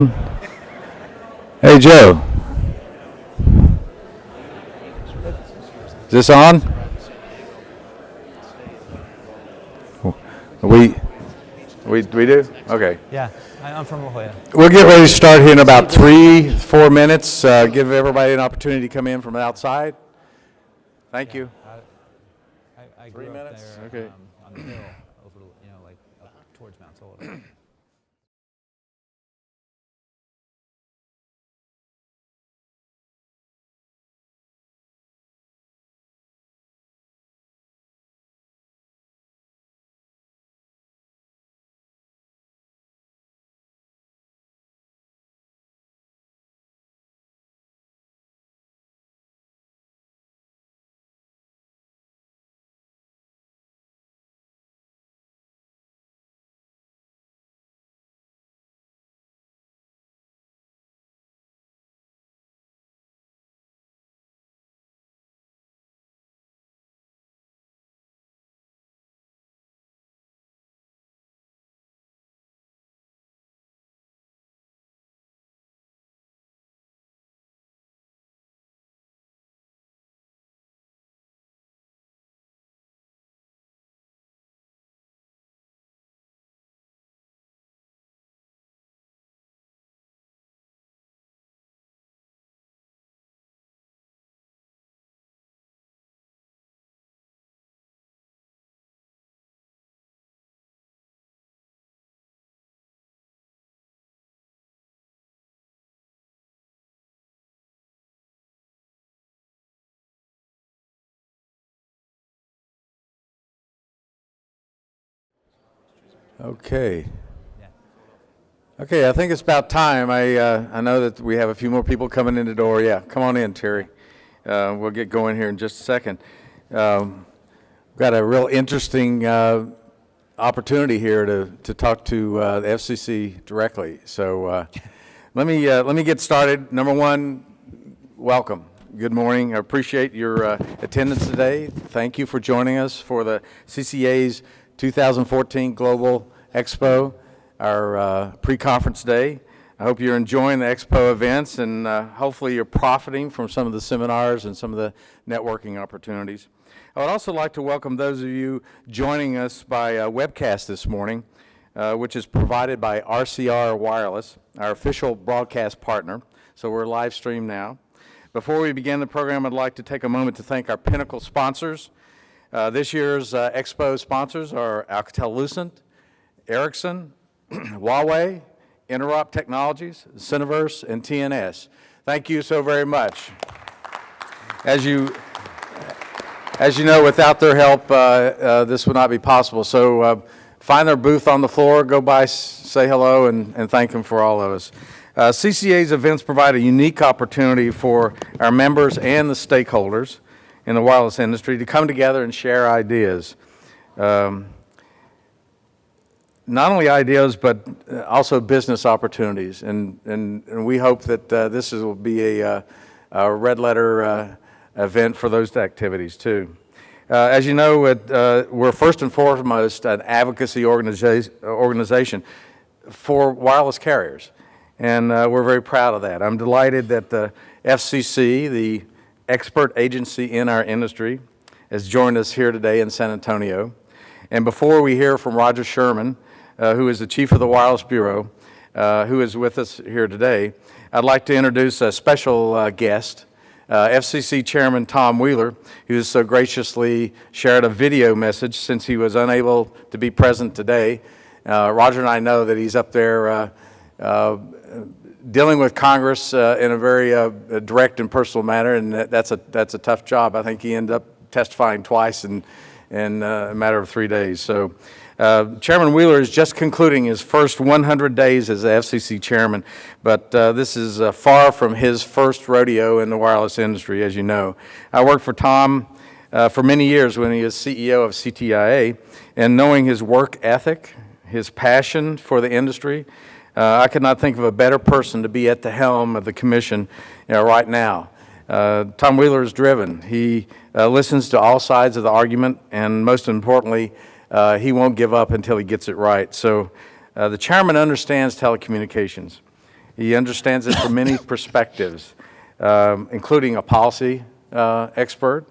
Hey, Joe. Is this on? We do? Okay. Yeah, I'm from La Jolla. We'll get ready to start here in about 3-4 minutes. Give everybody an opportunity to come in from outside. Thank you. I grew 3 up minutes? there Okay. on the hill, over, like up towards Mount Soledad. Okay. Yeah. Okay, I think it's about time. I know that we have a few more people coming in the door. Yeah, come on in, Terry. We'll get going here in just a second. We've got a real interesting opportunity here to talk to the FCC directly. So let me get started. Number one, welcome. Good morning. I appreciate your attendance today. Thank you for joining us for the CCA's 2014 Global Expo, our pre-conference day. I hope you're enjoying the Expo events, and hopefully you're profiting from some of the seminars and some of the networking opportunities. I would also like to welcome those of you joining us by webcast this morning, which is provided by RCR Wireless, our official broadcast partner. So we're live stream now. Before we begin the program, I'd like to take a moment to thank our Pinnacle sponsors. This year's Expo sponsors are Alcatel-Lucent, Ericsson, Huawei, Interop Technologies, Cineverse, and TNS. Thank you so very much. As you know, without their help, this would not be possible. So find their booth on the floor, go by, say hello, and thank them for all of us. CCA's events provide a unique opportunity for our members and the stakeholders in the wireless industry to come together and share ideas. Not only ideas, but also business opportunities. And we hope that this will be a red letter event for those activities too. As you know, we're first and foremost an advocacy organization for wireless carriers. And we're very proud of that. I'm delighted that the FCC, the expert agency in our industry, has joined us here today in San Antonio. And before we hear from Roger Sherman, who is the chief of the Wireless Bureau, who is with us here today, I'd like to introduce a special guest, FCC Chairman Tom Wheeler, who has so graciously shared a video message since he was unable to be present today. Roger and I know that he's up there dealing with Congress in a very direct and personal manner, and that's a tough job. I think he ended up testifying twice in a matter of 3 days. So Chairman Wheeler is just concluding his first 100 days as the FCC Chairman, but this is far from his first rodeo in the wireless industry, as you know. I worked for Tom for many years when he was CEO of CTIA, and knowing his work ethic, his passion for the industry, I could not think of a better person to be at the helm of the commission right now. Tom Wheeler is driven. He listens to all sides of the argument, and most importantly, he won't give up until he gets it right. So the chairman understands telecommunications. He understands it from many perspectives, including a policy expert,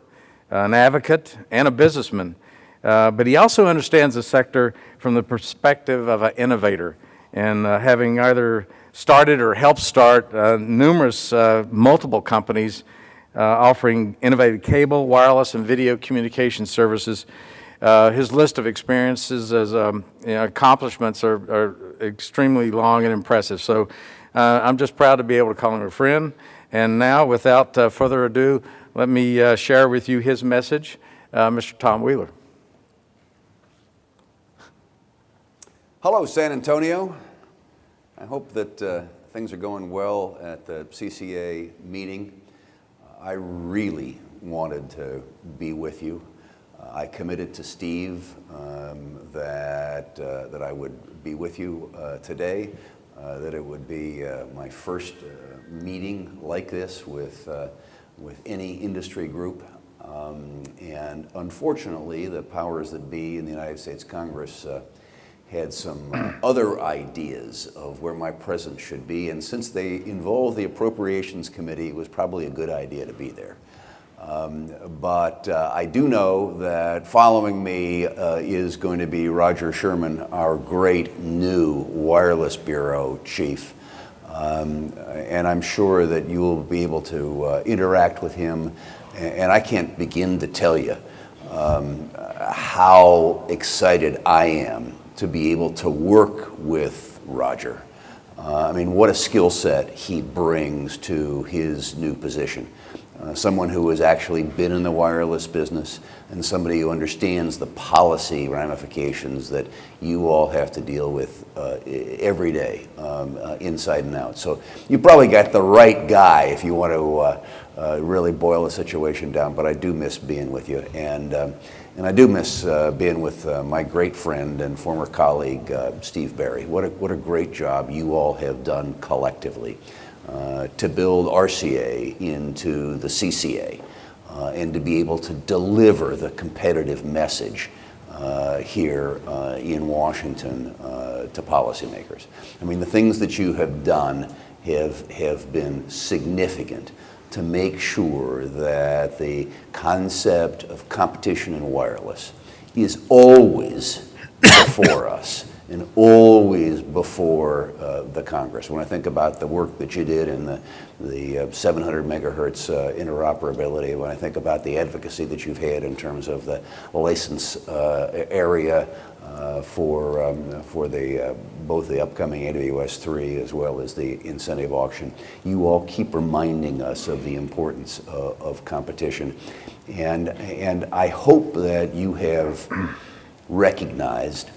an advocate, and a businessman. But he also understands the sector from the perspective of an innovator, and having either started or helped start numerous multiple companies offering innovative cable, wireless, and video communication services. His list of experiences as accomplishments are extremely long and impressive. So I'm just proud to be able to call him a friend. And now, without further ado, let me share with you his message, Mr. Tom Wheeler. Hello, San Antonio. I hope that things are going well at the CCA meeting. I really wanted to be with you. I committed to Steve that I would be with you today, that it would be my first meeting like this with any industry group. And unfortunately, the powers that be in the United States Congress had some other ideas of where my presence should be, and since they involved the Appropriations Committee, it was probably a good idea to be there. But I do know that following me is going to be Roger Sherman, our great new Wireless Bureau chief. And I'm sure that you will be able to interact with him, and I can't begin to tell you how excited I am to be able to work with Roger. I mean, what a skill set he brings to his new position. Someone who has actually been in the wireless business, and somebody who understands the policy ramifications that you all have to deal with every day, inside and out. So you probably got the right guy if you want to really boil the situation down, but I do miss being with you. And I do miss being with my great friend and former colleague, Steve Barry. What a great job you all have done collectively to build RCA into the CCA and to be able to deliver the competitive message here in Washington to policymakers. I mean, the things that you have done have been significant to make sure that the concept of competition in wireless is always before us and always before the Congress. When I think about the work that you did in the 700 megahertz interoperability, when I think about the advocacy that you've had in terms of the license area for both the upcoming AWS-3 as well as the incentive auction, you all keep reminding us of the importance of competition. And I hope that you have recognized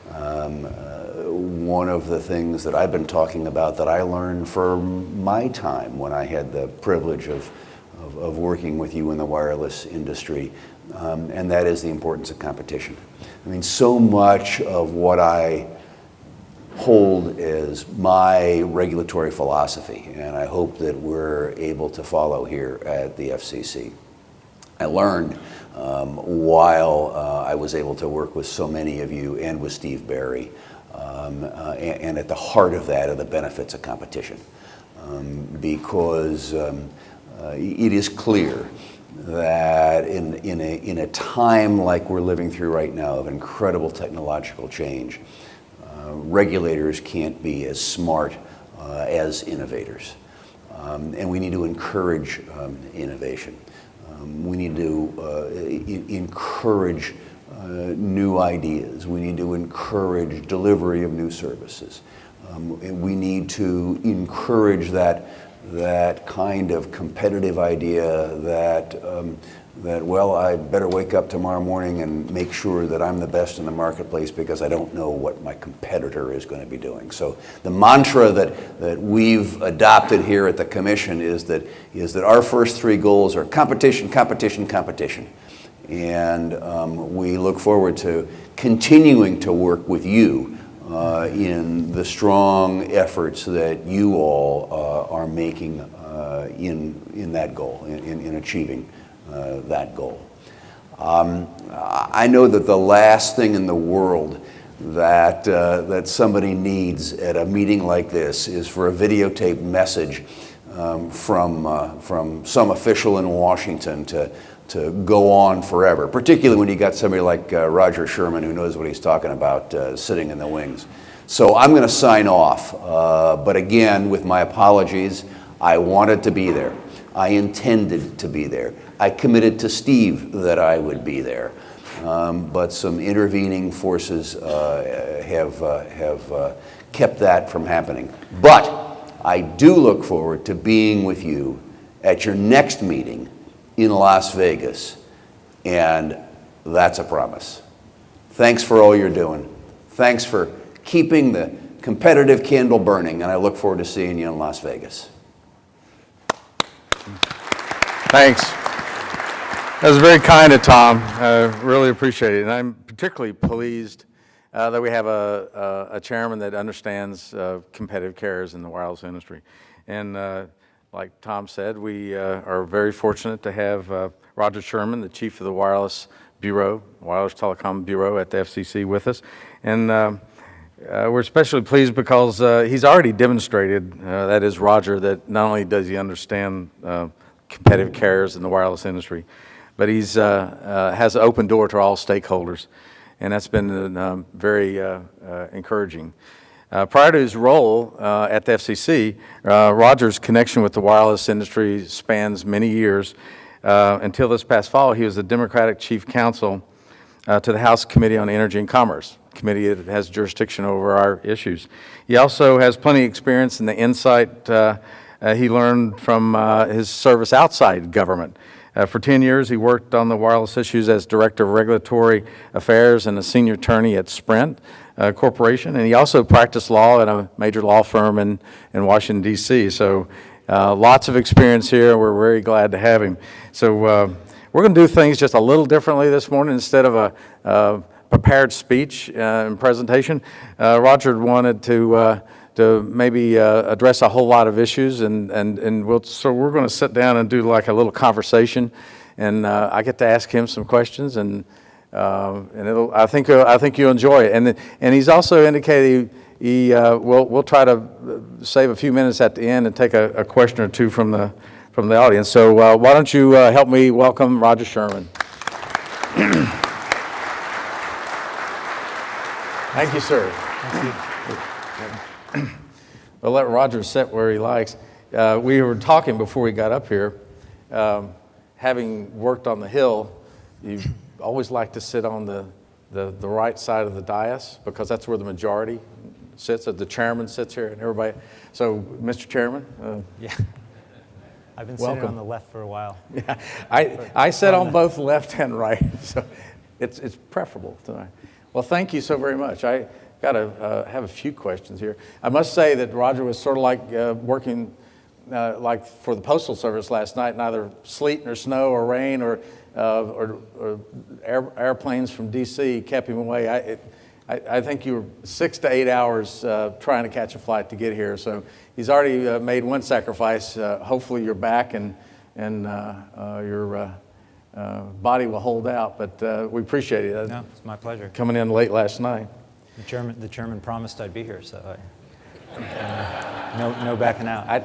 one of the things that I've been talking about that I learned from my time when I had the privilege of working with you in the wireless industry, and that is the importance of competition. I mean, so much of what I hold as my regulatory philosophy, and I hope that we're able to follow here at the FCC. I learned while I was able to work with so many of you and with Steve Barry, and at the heart of that are the benefits of competition, because it is clear that in a time like we're living through right now of incredible technological change, regulators can't be as smart as innovators, and we need to encourage innovation. We need to encourage new ideas. We need to encourage delivery of new services. We need to encourage that kind of competitive idea that well, I better wake up tomorrow morning and make sure that I'm the best in the marketplace because I don't know what my competitor is going to be doing. So the mantra that we've adopted here at the Commission is that our first three goals are competition, competition, competition. And we look forward to continuing to work with you in the strong efforts that you all are making in that goal, in achieving that goal. I know that the last thing in the world that somebody needs at a meeting like this is for a videotaped message from some official in Washington to go on forever, particularly when you got somebody like Roger Sherman who knows what he's talking about sitting in the wings. So I'm going to sign off, but again, with my apologies, I wanted to be there. I intended to be there. I committed to Steve that I would be there. But some intervening forces have kept that from happening. But I do look forward to being with you at your next meeting in Las Vegas, and that's a promise. Thanks for all you're doing. Thanks for keeping the competitive candle burning, and I look forward to seeing you in Las Vegas. Thanks. That was very kind of Tom. I really appreciate it. And I'm particularly pleased that we have a chairman that understands competitive carriers in the wireless industry. And like Tom said, we are very fortunate to have Roger Sherman, the chief of the Wireless Bureau, Wireless Telecom Bureau at the FCC with us. And we're especially pleased because he's already demonstrated, that is Roger, that not only does he understand competitive carriers in the wireless industry, but he's has an open door to all stakeholders, and that's been very encouraging. Prior to his role at the FCC, Roger's connection with the wireless industry spans many years. Until this past fall, he was the Democratic Chief Counsel to the House Committee on Energy and Commerce, committee that has jurisdiction over our issues. He also has plenty of experience in the insight he learned from his service outside government. For 10 years, he worked on the wireless issues as Director of Regulatory Affairs and a senior attorney at Sprint Corporation, and he also practiced law at a major law firm in Washington, D.C. So lots of experience here. We're very glad to have him. So we're going to do things just a little differently this morning. Instead of a prepared speech and presentation, Roger wanted to maybe address a whole lot of issues, so we're going to sit down and do like a little conversation, and I get to ask him some questions, and I think you'll enjoy it. And he's also indicated we'll try to save a few minutes at the end and take a question or two from the audience. So why don't you help me welcome Roger Sherman? Thank you, sir. Thank you. We'll let Roger sit where he likes. We were talking before we got up here. Having worked on the Hill, you always like to sit on the right side of the dais because that's where the majority sits. The chairman sits here and everybody. So, Mr. Chairman. Yeah. I've been welcome. sitting on the left for a while. Yeah, I sit on both left and right, so it's preferable tonight. Well, thank you so very much. I got to have a few questions here. I must say that Roger was sort of like working like for the Postal Service last night, neither sleet nor snow or rain or airplanes from D.C. kept him away. I think you were 6 to 8 hours trying to catch a flight to get here. So he's already made one sacrifice. Hopefully you're back and your body will hold out. But we appreciate it. No, it's my pleasure. Coming in late last night. The chairman promised I'd be here, so no backing out.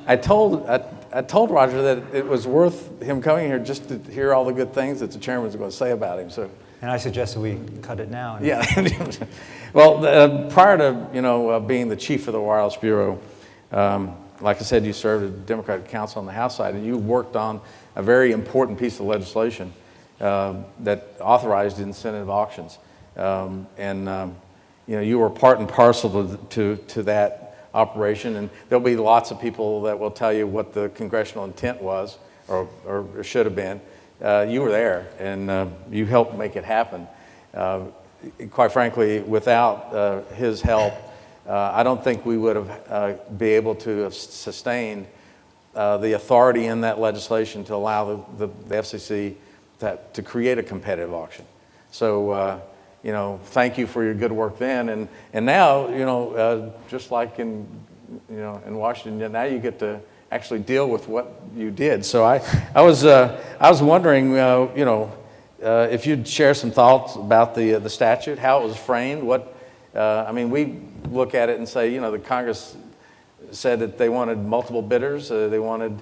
I told Roger that it was worth him coming here just to hear all the good things that the chairman was going to say about him. So, and I suggested we cut it now. Yeah. Well, prior to being the chief of the Wireless Bureau, like I said, you served as Democratic counsel on the House side, and you worked on a very important piece of legislation that authorized incentive auctions, you were part and parcel to that operation, and there'll be lots of people that will tell you what the congressional intent was or should have been. You were there, and you helped make it happen. Quite frankly, without his help, I don't think we would have been able to have sustained the authority in that legislation to allow the FCC to create a competitive auction. So, thank you for your good work then, and now, just like in Washington, now you get to actually deal with what you did. So I was wondering, if you'd share some thoughts about the statute, how it was framed, I mean, we look at it and say, the Congress said that they wanted multiple bidders, they wanted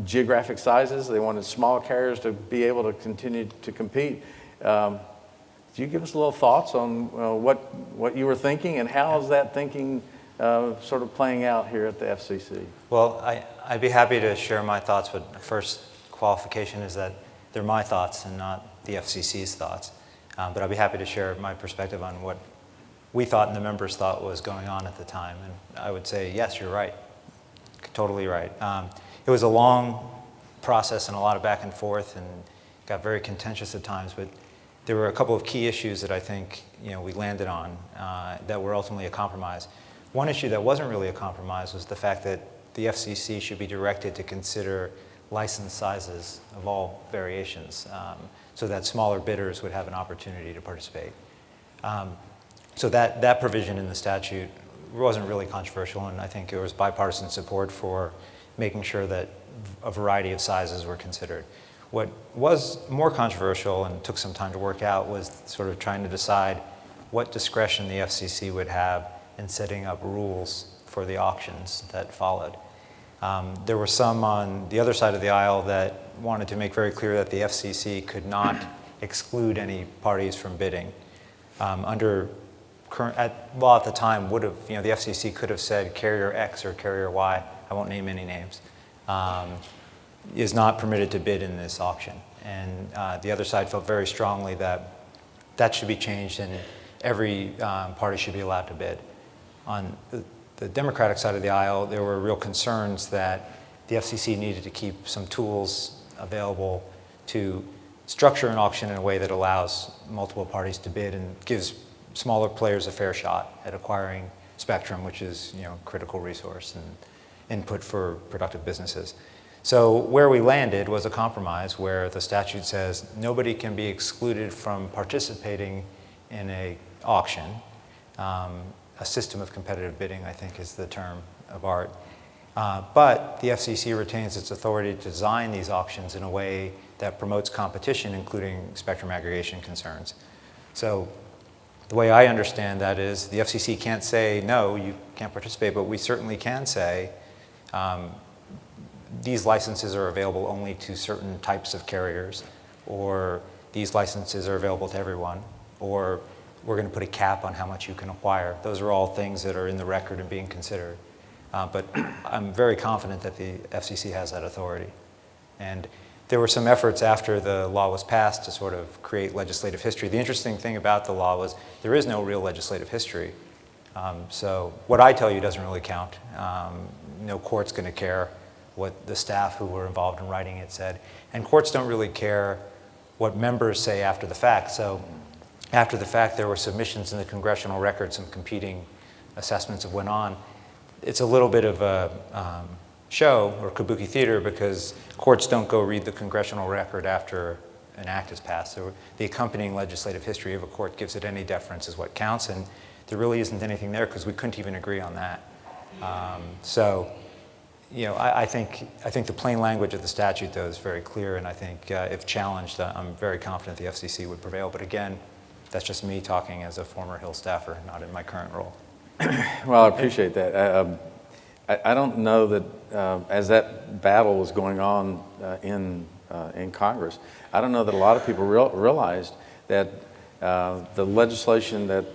geographic sizes, they wanted small carriers to be able to continue to compete. Do you give us a little thoughts on what you were thinking, and how is that thinking sort of playing out here at the FCC? Well, I'd be happy to share my thoughts, but the first qualification is that they're my thoughts and not the FCC's thoughts. But I'd be happy to share my perspective on what we thought and the members thought was going on at the time. And I would say, yes, you're right. Totally right. It was a long process and a lot of back and forth, and got very contentious at times, but there were a couple of key issues that I think we landed on that were ultimately a compromise. One issue that wasn't really a compromise was the fact that the FCC should be directed to consider license sizes of all variations, so that smaller bidders would have an opportunity to participate. So that provision in the statute wasn't really controversial, and I think there was bipartisan support for making sure that a variety of sizes were considered. What was more controversial and took some time to work out was sort of trying to decide what discretion the FCC would have in setting up rules for the auctions that followed. There were some on the other side of the aisle that wanted to make very clear that the FCC could not exclude any parties from bidding. Under current law at the time would have, the FCC could have said carrier X or carrier Y, I won't name any names, is not permitted to bid in this auction. And the other side felt very strongly that that should be changed and every party should be allowed to bid. On the Democratic side of the aisle, there were real concerns that the FCC needed to keep some tools available to structure an auction in a way that allows multiple parties to bid and gives smaller players a fair shot at acquiring spectrum, which is a critical resource and input for productive businesses. So where we landed was a compromise where the statute says nobody can be excluded from participating in an auction. A system of competitive bidding, I think, is the term of art. But the FCC retains its authority to design these auctions in a way that promotes competition, including spectrum aggregation concerns. So the way I understand that is the FCC can't say, no, you can't participate, but we certainly can say these licenses are available only to certain types of carriers, or these licenses are available to everyone, or we're going to put a cap on how much you can acquire. Those are all things that are in the record and being considered. But I'm very confident that the FCC has that authority. And there were some efforts after the law was passed to sort of create legislative history. The interesting thing about the law was there is no real legislative history. So what I tell you doesn't really count. No court's going to care what the staff who were involved in writing it said. And courts don't really care what members say after the fact. So after the fact, there were submissions in the congressional record, some competing assessments of what went on. It's a little bit of a show or kabuki theater because courts don't go read the congressional record after an act is passed. So the accompanying legislative history of a court gives it any deference is what counts, and there really isn't anything there because we couldn't even agree on that. I think the plain language of the statute, though, is very clear, and I think if challenged, I'm very confident the FCC would prevail. But again, that's just me talking as a former Hill staffer, not in my current role. Well, I appreciate that. I don't know that as that battle was going on in Congress, I don't know that a lot of people realized that the legislation that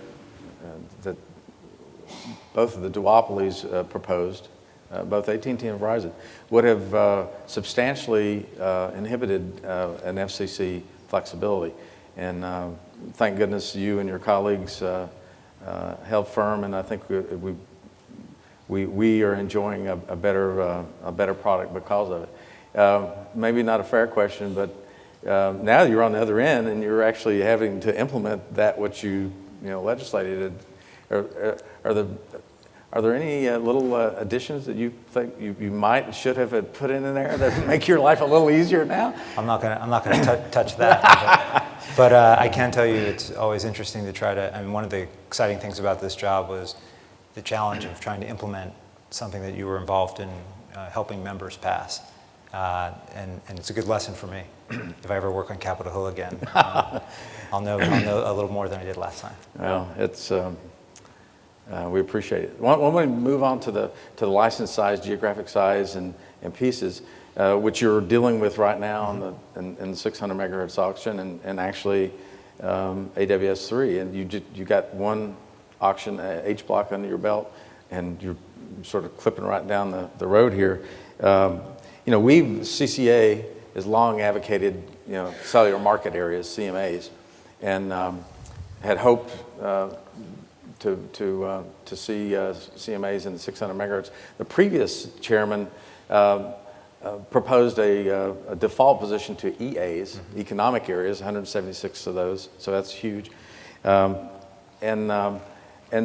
both of the duopolies proposed, both AT&T and Verizon, would have substantially inhibited an FCC flexibility. And thank goodness you and your colleagues held firm, and I think we are enjoying a better product because of it. Maybe not a fair question, but now you're on the other end and you're actually having to implement that which you legislated. Are there any little additions that you think you should have put in there that make your life a little easier now? I'm not gonna touch that. But I can tell you it's always interesting to try to, one of the exciting things about this job was the challenge of trying to implement something that you were involved in helping members pass. And it's a good lesson for me. If I ever work on Capitol Hill again, I'll know a little more than I did last time. Well, it's we appreciate it. Why don't we move on to the license size, geographic size, and pieces, which you're dealing with right now in the 600 megahertz auction, and actually AWS3, and you got one auction H block under your belt, and you're sort of clipping right down the road here. CCA has long advocated cellular market areas, CMAs, and had hoped to see CMAs in the 600 megahertz. The previous chairman proposed a default position to EAs, economic areas, 176 of those, so that's huge. And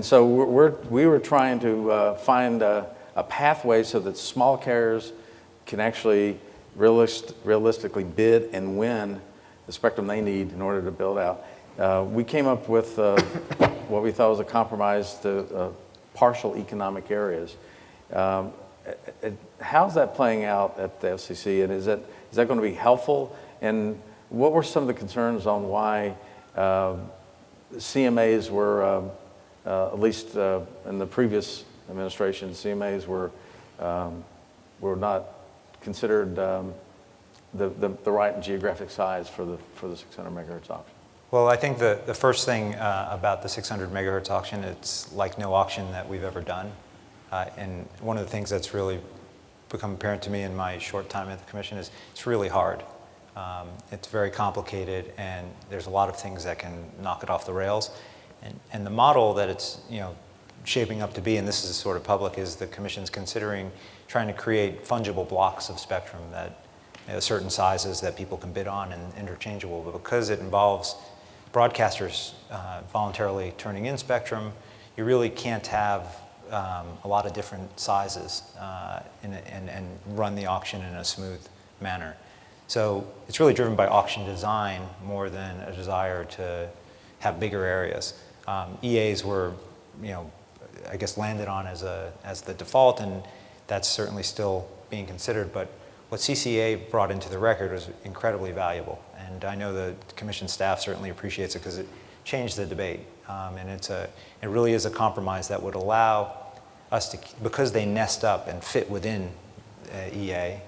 so we were trying to find a pathway so that small carriers can actually realistically bid and win the spectrum they need in order to build out. We came up with what we thought was a compromise to partial economic areas. How's that playing out at the FCC, and is that going to be helpful? And what were some of the concerns on why CMAs were, at least in the previous administration, CMAs were not considered the right geographic size for the 600 megahertz auction? Well, I think the first thing about the 600 megahertz auction, it's like no auction that we've ever done. And one of the things that's really become apparent to me in my short time at the commission is it's really hard. It's very complicated, and there's a lot of things that can knock it off the rails. And the model that it's shaping up to be, and this is sort of public, is the commission's considering trying to create fungible blocks of spectrum that certain sizes that people can bid on and interchangeable. But because it involves broadcasters voluntarily turning in spectrum, you really can't have a lot of different sizes and run the auction in a smooth manner. So it's really driven by auction design more than a desire to have bigger areas. EAs were, I guess, landed on as the default, and that's certainly still being considered. But what CCA brought into the record was incredibly valuable, and I know the commission staff certainly appreciates it because it changed the debate. And it really is a compromise that would allow us to, because they nest up and fit within EA,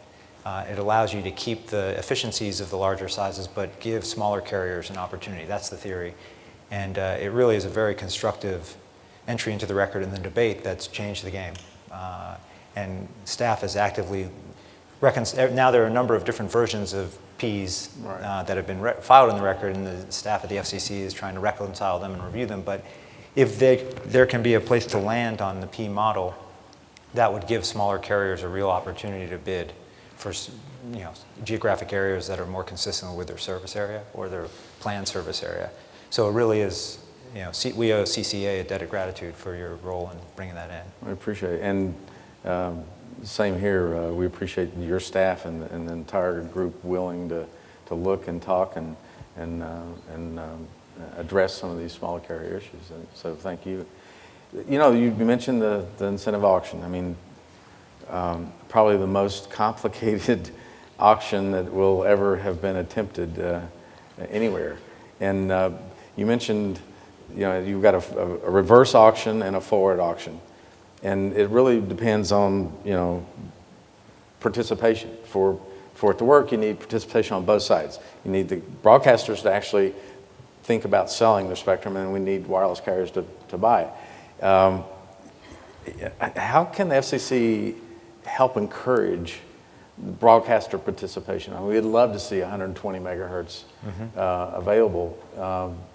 it allows you to keep the efficiencies of the larger sizes but give smaller carriers an opportunity. That's the theory. And it really is a very constructive entry into the record in the debate that's changed the game. And staff is actively now there are a number of different versions of Ps that have been filed in the record, and the staff at the FCC is trying to reconcile them and review them. But if there can be a place to land on the P model, that would give smaller carriers a real opportunity to bid for geographic areas that are more consistent with their service area or their planned service area. So it really is, we owe CCA a debt of gratitude for your role in bringing that in. I appreciate it. And same here. We appreciate your staff and the entire group willing to look and talk and address some of these smaller carrier issues. And so thank you. You mentioned the incentive auction. I mean, probably the most complicated auction that will ever have been attempted anywhere. And you mentioned, you've got a reverse auction and a forward auction. And it really depends on, participation. For it to work, you need participation on both sides. You need the broadcasters to actually think about selling their spectrum, and we need wireless carriers to buy it. How can the FCC help encourage broadcaster participation? I mean, we'd love to see 120 megahertz available.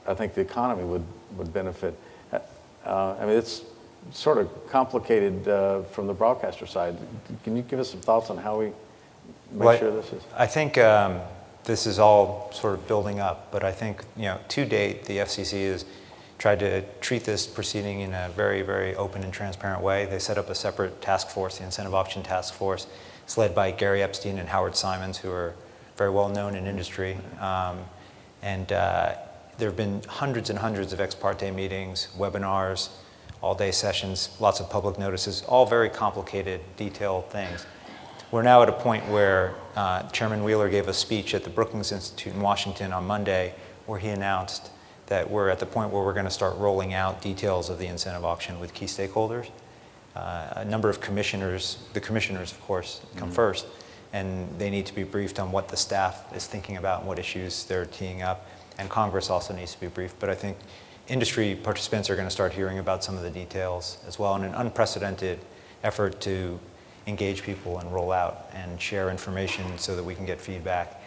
I think the economy would benefit. It's sort of complicated from the broadcaster side. Can you give us some thoughts on how we make sure this is? I think this is all sort of building up, but I think, to date, the FCC has tried to treat this proceeding in a very, very open and transparent way. They set up a separate task force, the Incentive Auction Task Force. It's led by Gary Epstein and Howard Simons, who are very well known in industry. There have been hundreds and hundreds of ex parte meetings, webinars, all-day sessions, lots of public notices, all very complicated, detailed things. we're now at a point where Chairman Wheeler gave a speech at the Brookings Institute in Washington on Monday, where he announced that we're at the point where we're going to start rolling out details of the incentive auction with key stakeholders. A number of commissioners, the commissioners, of course, come first, and they need to be briefed on what the staff is thinking about and what issues they're teeing up, and Congress also needs to be briefed. But I think industry participants are going to start hearing about some of the details as well, in an unprecedented effort to engage people and roll out and share information so that we can get feedback.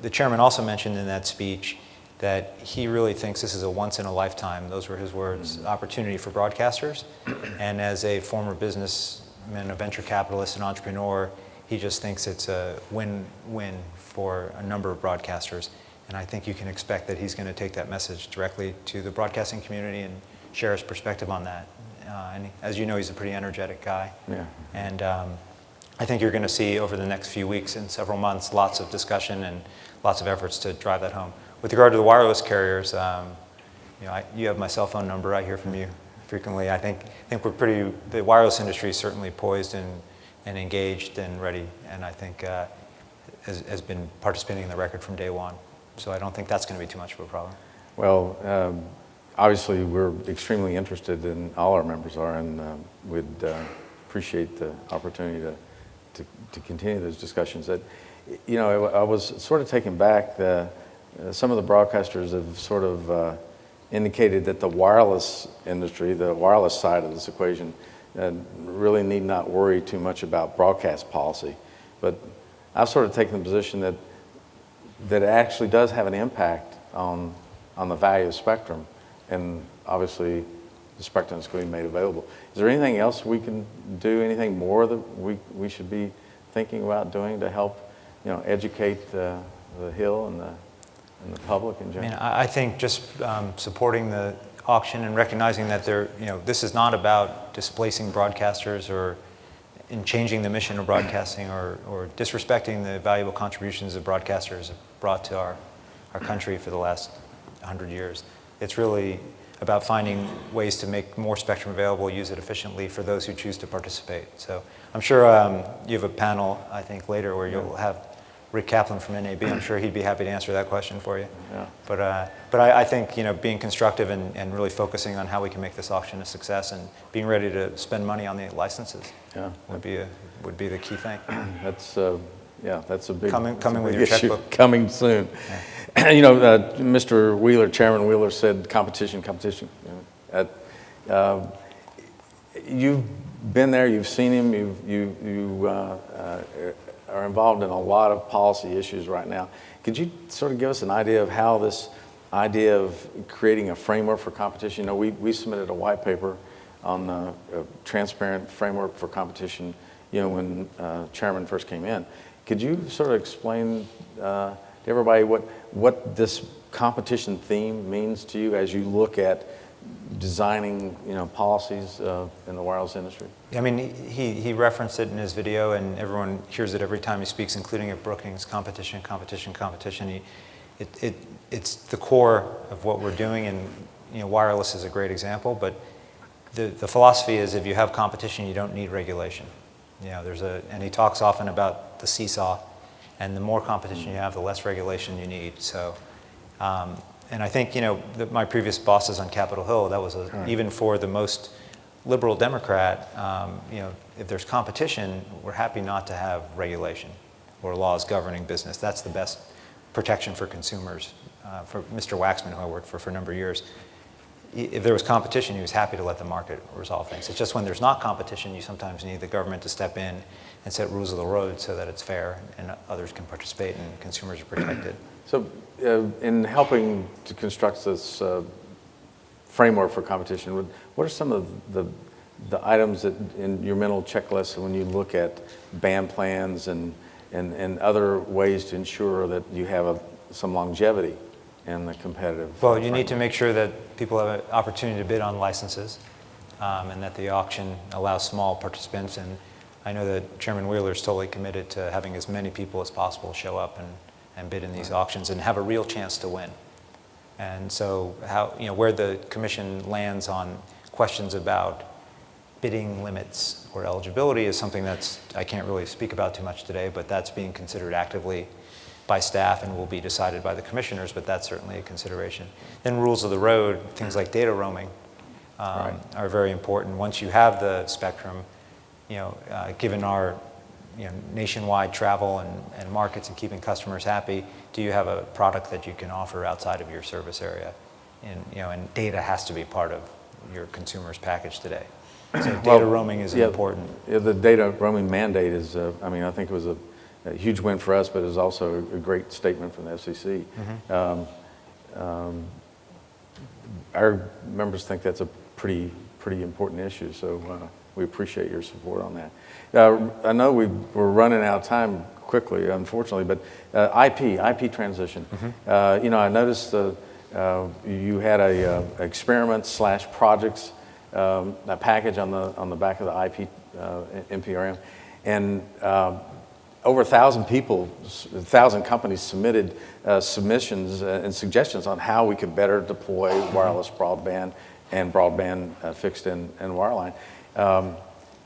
The chairman also mentioned in that speech that he really thinks this is a once-in-a-lifetime, those were his words, opportunity for broadcasters. And as a former businessman, a venture capitalist, and entrepreneur, he just thinks it's a win-win for a number of broadcasters. And I think you can expect that he's going to take that message directly to the broadcasting community and share his perspective on that. And as you know, he's a pretty energetic guy. Yeah. And I think you're going to see over the next few weeks and several months lots of discussion and lots of efforts to drive that home. With regard to the wireless carriers, you have my cell phone number. I hear from you frequently. I think we're the wireless industry is certainly poised and engaged and ready, and I think has been participating in the record from day one. So I don't think that's going to be too much of a problem. Well, obviously we're extremely interested, and all our members are, and we'd appreciate the opportunity to continue those discussions. That, I was sort of taken back. Some of the broadcasters have sort of indicated that the wireless industry, the wireless side of this equation, really need not worry too much about broadcast policy. But I've sort of taken the position that it actually does have an impact on the value of spectrum, and obviously the spectrum is going to be made available. Is there anything else we can do, anything more that we should be thinking about doing to help educate the Hill and the public in general? I think just supporting the auction and recognizing that this is not about displacing broadcasters or in changing the mission of broadcasting or disrespecting the valuable contributions that broadcasters have brought to our country for the last 100 years. It's really about finding ways to make more spectrum available, use it efficiently for those who choose to participate. So I'm sure you have a panel, I think, later where you'll have Rick Kaplan from NAB. I'm sure he'd be happy to answer that question for you. Yeah. But I think being constructive and really focusing on how we can make this auction a success and being ready to spend money on the licenses would be the key thing. That's a big coming with your issue. checkbook. Coming soon. Yeah. Mr. Wheeler, Chairman Wheeler, said competition. You've been there. You've seen him. You are involved in a lot of policy issues right now. Could you sort of give us an idea of how this idea of creating a framework for competition? We submitted a white paper on a transparent framework for competition, when Chairman first came in. Could you sort of explain to everybody what this competition theme means to you as you look at designing policies in the wireless industry? I mean, he referenced it in his video, and everyone hears it every time he speaks, including at Brookings. Competition. It's the core of what we're doing, and wireless is a great example. But the philosophy is, if you have competition, you don't need regulation. And he talks often about the seesaw, and the more competition you have, the less regulation you need. So. And I think, my previous bosses on Capitol Hill, that was even for the most liberal Democrat, if there's competition, we're happy not to have regulation or laws governing business. That's the best protection for consumers. For Mr. Waxman, who I worked for a number of years, if there was competition, he was happy to let the market resolve things. It's just when there's not competition, you sometimes need the government to step in and set rules of the road so that it's fair and others can participate and consumers are protected. So in helping to construct this framework for competition, what are some of the items that in your mental checklist when you look at band plans and other ways to ensure that you have some longevity in the competitive Well, you need to make sure that people have an opportunity to bid on licenses and that the auction allows small participants. And I know that Chairman Wheeler is totally committed to having as many people as possible show up and bid in these auctions and have a real chance to win. And so where the commission lands on questions about bidding limits or eligibility is something that's, I can't really speak about too much today, but that's being considered actively by staff and will be decided by the commissioners, but that's certainly a consideration. Then rules of the road, things like data roaming are very important. Once you have the spectrum, given our nationwide travel and markets and keeping customers happy, do you have a product that you can offer outside of your service area? And data has to be part of your consumer's package today. So data roaming is important. Yeah, the data roaming mandate is, I think it was a huge win for us, but it was also a great statement from the FCC. Our members think that's a pretty important issue, so we appreciate your support on that. I know we're running out of time quickly, unfortunately, but IP transition. I noticed you had a experiment/projects a package on the back of the IP NPRM, and over 1,000 people, 1,000 companies submitted submissions and suggestions on how we could better deploy wireless broadband and broadband fixed and wireline.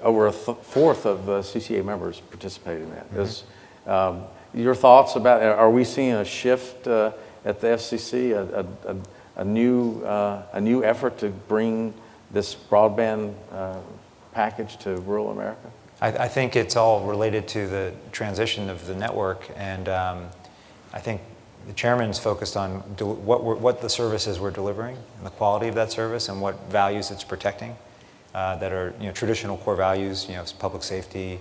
Over a fourth of CCA members participated in that. Your thoughts about, are we seeing a shift at the FCC, a new effort to bring this broadband package to rural America? I think it's all related to the transition of the network, and I think the chairman's focused on what the services we're delivering and the quality of that service and what values it's protecting that are traditional core values, public safety,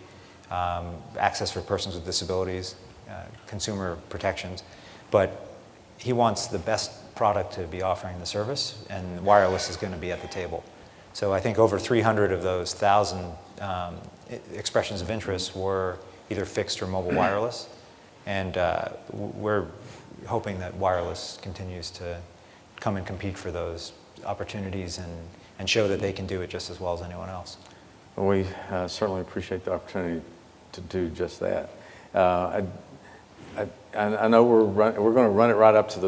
access for persons with disabilities, consumer protections. But he wants the best product to be offering the service, and wireless is going to be at the table. So I think over 300 of those 1,000 expressions of interest were either fixed or mobile wireless, and we're hoping that wireless continues to come and compete for those opportunities and show that they can do it just as well as anyone else. Well, we certainly appreciate the opportunity to do just that. I know we're going to run it right up to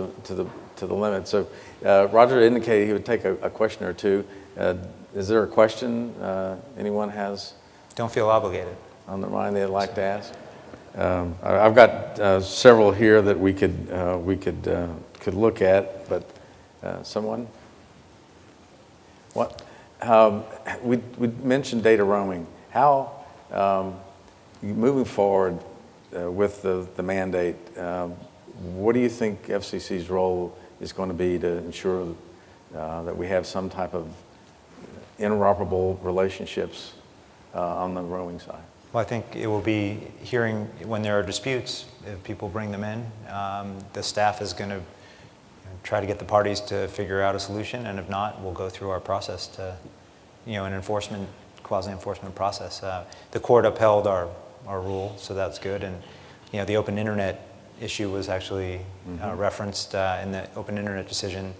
the limit. So Roger indicated he would take a question or two. Is there a question anyone has? Don't feel obligated. On their mind they'd like to ask? I've got several here that we could look at, but someone? What? We mentioned data roaming. How, moving forward with the mandate, what do you think FCC's role is going to be to ensure that we have some type of interoperable relationships on the roaming side? Well, I think it will be hearing when there are disputes, if people bring them in, the staff is going to try to get the parties to figure out a solution, and if not, we'll go through our process to, an quasi-enforcement process. The court upheld our rule, so that's good, and the open internet issue was actually referenced in the open internet decision.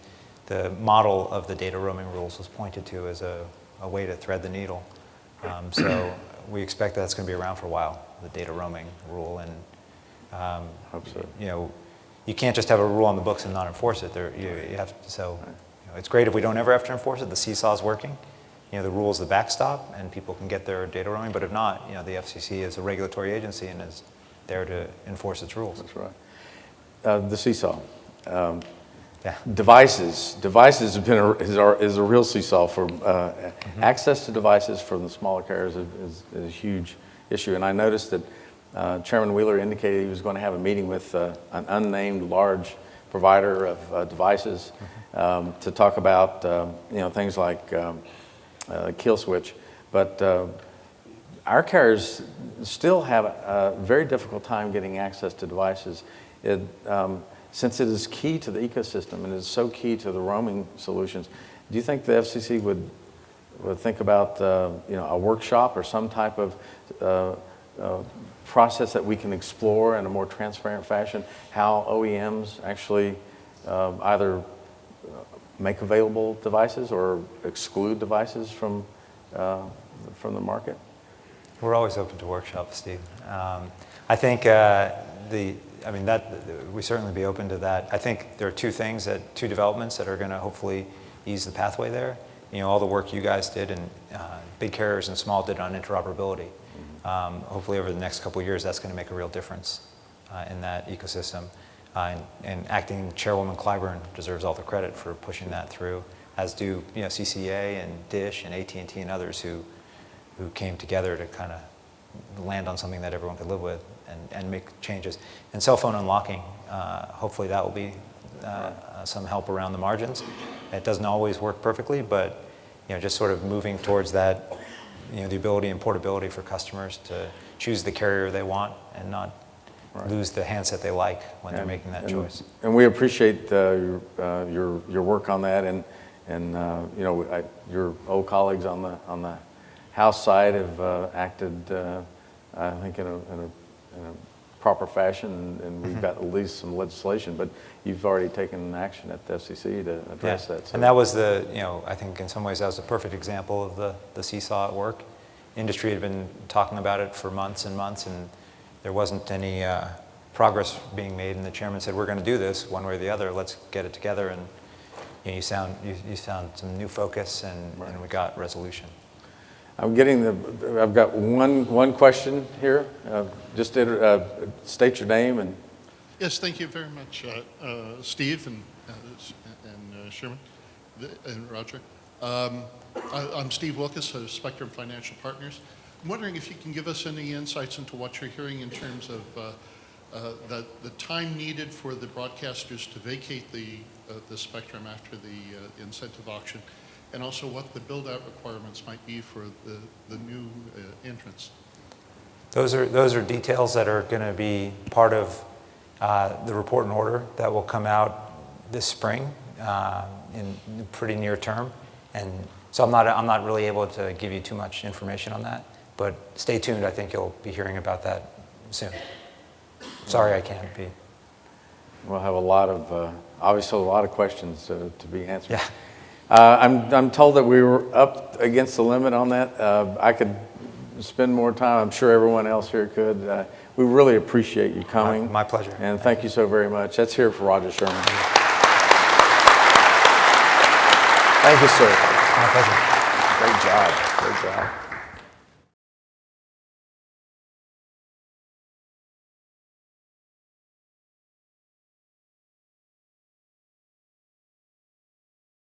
The model of the data roaming rules was pointed to as a way to thread the needle. So we expect that's going to be around for a while, the data roaming rule, and Hope so. You can't just have a rule on the books and not enforce it. You have to, so it's great if we don't ever have to enforce it. The seesaw is working. The rule is the backstop, and people can get their data roaming. But if not, the FCC is a regulatory agency and is there to enforce its rules. That's right. The seesaw. Yeah. Devices have been is a real seesaw for access to devices for the smaller carriers is a huge issue. And I noticed that Chairman Wheeler indicated he was going to have a meeting with an unnamed large provider of devices to talk about things like kill switch. But our carriers still have a very difficult time getting access to devices. Since it is key to the ecosystem and is so key to the roaming solutions, do you think the FCC would think about a workshop or some type of process that we can explore in a more transparent fashion, how OEMs actually either make available devices or exclude devices from the market? We're always open to workshops, Steve. I think we certainly be open to that. I think there are two developments that are going to hopefully ease the pathway there. all the work you guys did and big carriers and small did on interoperability. Hopefully over the next couple of years, that's going to make a real difference in that ecosystem. And Acting Chairwoman Clyburn deserves all the credit for pushing that through, as do CCA and Dish and AT&T and others who came together to kind of land on something that everyone could live with and make changes. And cell phone unlocking, hopefully that will be some help around the margins. It doesn't always work perfectly, but just sort of moving towards that, the ability and portability for customers to choose the carrier they want and not lose the handset they like when they're making that choice. And we appreciate your work on that, and your old colleagues on the House side have acted, I think, in a proper fashion, and we've got at least some legislation, but you've already taken action at the FCC to address that. So. And that was I think in some ways that was a perfect example of the seesaw at work. Industry had been talking about it for months and months, and there wasn't any progress being made, and the chairman said, we're going to do this one way or the other, let's get it together, and you found some new focus, and we got resolution. I've got one question here. Just state your name and. Yes, thank you very much, Steve and Sherman and Roger. I'm Steve Wilkes of Spectrum Financial Partners. I'm wondering if you can give us any insights into what you're hearing in terms of the time needed for the broadcasters to vacate the spectrum after the incentive auction, and also what the build-out requirements might be for the new entrants. Those are details that are going to be part of the report and order that will come out this spring in pretty near term, and so I'm not really able to give you too much information on that. But stay tuned. I think you'll be hearing about that soon. Sorry, I can't be. We'll have obviously a lot of questions to be answered. Yeah. I'm told that we were up against the limit on that. I could spend more time. I'm sure everyone else here could. We really appreciate you coming. My pleasure. And thank you so very much. Let's hear it for Roger Sherman. Thank you, sir. My pleasure. Great job. Great job.